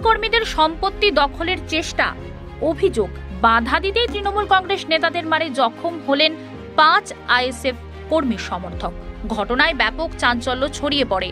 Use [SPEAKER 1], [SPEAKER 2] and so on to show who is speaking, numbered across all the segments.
[SPEAKER 1] কর্মীদের সম্পত্তি দখলের চেষ্টা অভিযোগ বাধা দিতেই তৃণমূল কংগ্রেস নেতাদের মারে জখম হলেন 5 আইএসএফ কর্মী সমর্থক। ঘটনায় ব্যাপক চাঞ্চল্য ছড়িয়ে পড়ে।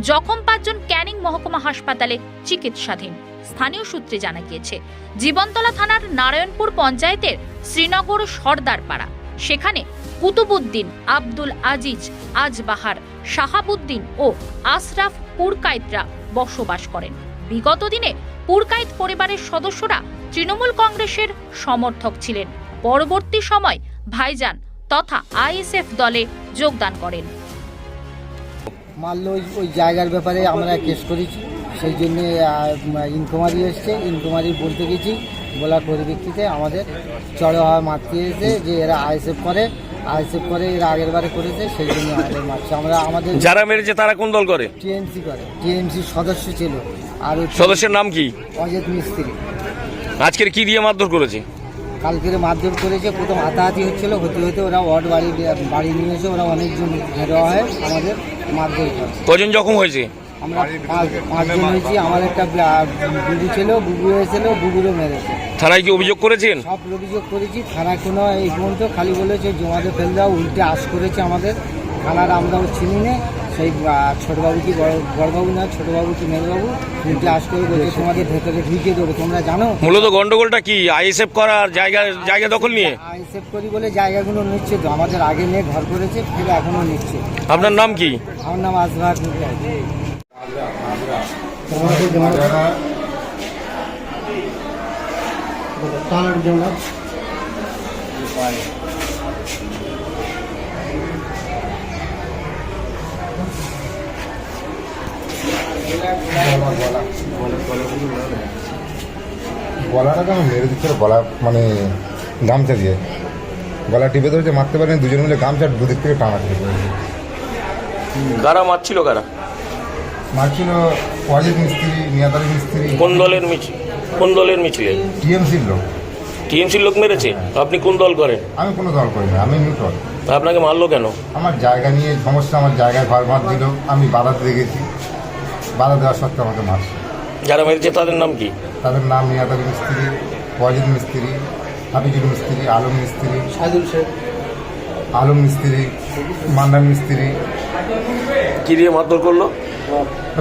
[SPEAKER 1] জখম 5 জন ক্যানিং মহকুমা হাসপাতালে চিকিৎসাধীন। স্থানীয় সূত্রে জানা গিয়েছে, জীবনতলা থানার নারায়ণপুর পঞ্চায়েতের শ্রীনগর সর্দারপাড়া, সেখানে কুতুবুদ্দিন, আব্দুল আজিজ, আজবাহার, শাহাবুদ্দিন ও আশরাফ পুরকায়েতরা বসবাস করেন। বিগত দিনে পুরকায়েত পরিবারের সদস্যরা তৃণমূল কংগ্রেসের সমর্থক ছিলেন। পরবর্তী সময় ভাইজান তথা আইএসএফ দলে যোগদান করেন।
[SPEAKER 2] মারলো ওই জায়গার ব্যাপারে আমরা কেস করেছি, সেই জন্য ইনকোয়ারি এসছে। ইনকোয়ারি বলতে গেছি, বলার পরিপ্রেক্ষিতে আমাদের চড়োভাবে মারতে এসে যে এরা আইএসএফ করে এরা আগের বারে করেছে, সেই জন্য আমাদের মারছে। আমরা আমাদের
[SPEAKER 3] যারা মেরেছে তারা কোন দল করে?
[SPEAKER 2] টিএমসি করে, টিএমসির সদস্য ছিল। আর
[SPEAKER 3] সদস্যের নাম কি?
[SPEAKER 2] অজিত মিস্ত্রি।
[SPEAKER 3] আজকের কি দিয়ে মারধর করেছে?
[SPEAKER 2] কালকের মারধর করেছে। প্রথম হাতাহাতি হচ্ছিল, হতে ওরা ওয়ার্ড বাড়ি নিয়ে এসে ওরা অনেকজন ঘেরা হয়, আমাদের মারধর করে।
[SPEAKER 3] কজন জখম হয়েছে?
[SPEAKER 2] আমরা 5 জন হয়েছি। আমার একটা বুবু ছিল, বুবু হয়েছিল, বুবুরও মেরেছে।
[SPEAKER 3] থানায় কি অভিযোগ করেছেন?
[SPEAKER 2] সব অভিযোগ করেছি। থানায় কোনো এই পর্যন্ত খালি বলেছে জমাতে ফেল দাও, উল্টে আশ করেছে আমাদের। থানার আমরাও চিনি না, সেই ছোটবাবু কি বড়বাবু না, ছোটবাবু কি মেজবাবু, উল্টে আশ করে বলেছে তোমাদের ভেতরে ঢুকিয়ে দেবো, তোমরা জানো।
[SPEAKER 3] মূলত গন্ডগোলটা কি আইএসএফ করার জায়গা দখল নিয়ে?
[SPEAKER 2] আইএসএফ করি বলে জায়গাগুলো নিচ্ছে তো, আমাদের আগে নিয়ে ঘর করেছে, ফিরে এখনো নিচ্ছে।
[SPEAKER 3] আপনার নাম কি?
[SPEAKER 2] আমার নাম আজবাহার।
[SPEAKER 4] গলাটা কেন মেরে দিচ্ছিল, গলা মানে গামছা দিয়ে গলা টিপে ধরেছে, মারতে পারেনি। দুজন মিলে গামছা দুদিক থেকে টানা ছিল।
[SPEAKER 3] কারা মারছিল? কারা
[SPEAKER 4] মারছিল? অজিত মিস্ত্রি, নিয়াতালি মিস্ত্রি।
[SPEAKER 3] কোন দলের মিছিলে?
[SPEAKER 4] টিএমসির লোক।
[SPEAKER 3] টিএমসির লোক মেরেছে? আপনি কোন দল করেন?
[SPEAKER 4] আমি কোনো দল করি না, আমি নিউট্রাল।
[SPEAKER 3] আপনাকে মারলো কেন?
[SPEAKER 4] আমার জায়গা নিয়ে সমস্যা, আমার জায়গায় ঘর মার দিল, আমি বাধা দিয়ে গেছি। বাধা দেওয়ার সত্ত্বেও আমাকে মারছে।
[SPEAKER 3] যারা মেরেছে তাদের নাম কি?
[SPEAKER 4] তাদের নাম নিয়াতালি মিস্ত্রি, অজিত মিস্ত্রি, হাবিজুল মিস্ত্রি, আলম মিস্ত্রি, আলম মিস্ত্রি, মান্নান মিস্ত্রি।
[SPEAKER 3] কি দিয়ে মারধর করলো?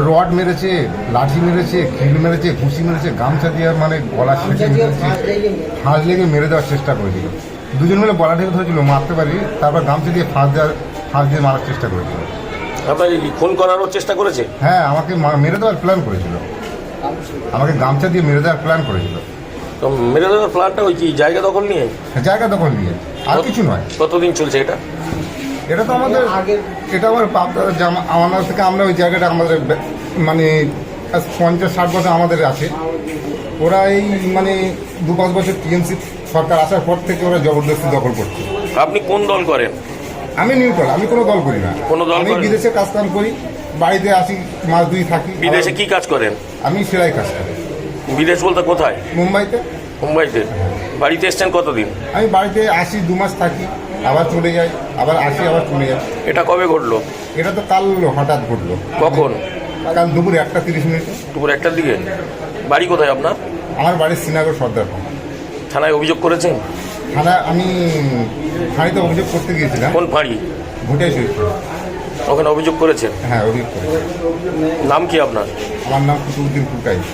[SPEAKER 4] রড মেরেছে, লাঠি মেরেছে, খিল মেরেছে, ঘুষি মেরেছে, গামছা দিয়ে মানে গলা সেঁটে মেরেছে, ফাঁস লেগে মেরে দেওয়ার চেষ্টা করেছিল। দুজন মিলে গলা ঢেকে ধরেছিল, মারতে পারি, তারপর গামছা দিয়ে ফাঁস দিয়ে মারার চেষ্টা করেছিল।
[SPEAKER 3] আপনাকে খুন করারও চেষ্টা করেছে?
[SPEAKER 4] হ্যাঁ, আমাকে মেরে দেওয়ার প্ল্যান করেছিল, আমাকে গামছা দিয়ে মেরে দেওয়ার প্ল্যান করেছিল।
[SPEAKER 3] তো মেরে দেওয়ার প্ল্যানটা ওই কি জায়গা দখল নিয়ে?
[SPEAKER 4] জায়গা দখল নিয়ে, আর কিছু নয়।
[SPEAKER 3] কতদিন চলছে এটা?
[SPEAKER 4] এটা তো আমাদের এটা আমার আমাদের থেকে আমরা ওই জায়গাটা আমাদের মানে 50-60 বছর আমাদের আছে। ওরা এই মানে 2-5 বছর টিএমসি সরকার আসার পর থেকে ওরা জবরদস্তি দখল করছে।
[SPEAKER 3] আপনি কোন দল করেন?
[SPEAKER 4] আমি নিউট্রাল, আমি কোনো দল করি না। আমি বিদেশে কাজ কাম করি, বাড়িতে আসি, মাস 2 থাকি।
[SPEAKER 3] বিদেশে কি কাজ করেন?
[SPEAKER 4] আমি সেলাই কাজ করি।
[SPEAKER 3] বিদেশ বলতে কোথায়?
[SPEAKER 4] মুম্বাইতে।
[SPEAKER 3] মুম্বাইতে? বাড়িতে এসছেন কতদিন?
[SPEAKER 4] আমি বাড়িতে আসি, 2 মাস থাকি, আবার চলে যাই, আবার আসি, আবার চলে যাই।
[SPEAKER 3] এটা কবে ঘটলো?
[SPEAKER 4] এটা তো কাল হঠাৎ ঘটলো।
[SPEAKER 3] কখন?
[SPEAKER 4] কাল দুপুর 1:30।
[SPEAKER 3] দুপুর 1টার দিকে? বাড়ি কোথায় আপনার?
[SPEAKER 4] আমার বাড়ির শ্রীনগর সর্দারপাড়া।
[SPEAKER 3] থানায় অভিযোগ করেছেন?
[SPEAKER 4] আমি ফাঁড়িতে অভিযোগ করতে গিয়েছিলাম।
[SPEAKER 3] কোন ফাঁড়ি?
[SPEAKER 4] ভোটাই শহীদ।
[SPEAKER 3] ওখানে অভিযোগ করেছেন?
[SPEAKER 4] হ্যাঁ, অভিযোগ করেছি।
[SPEAKER 3] নাম কি আপনার?
[SPEAKER 4] আমার নাম কুতুবুদ্দিন পুরকায়েত।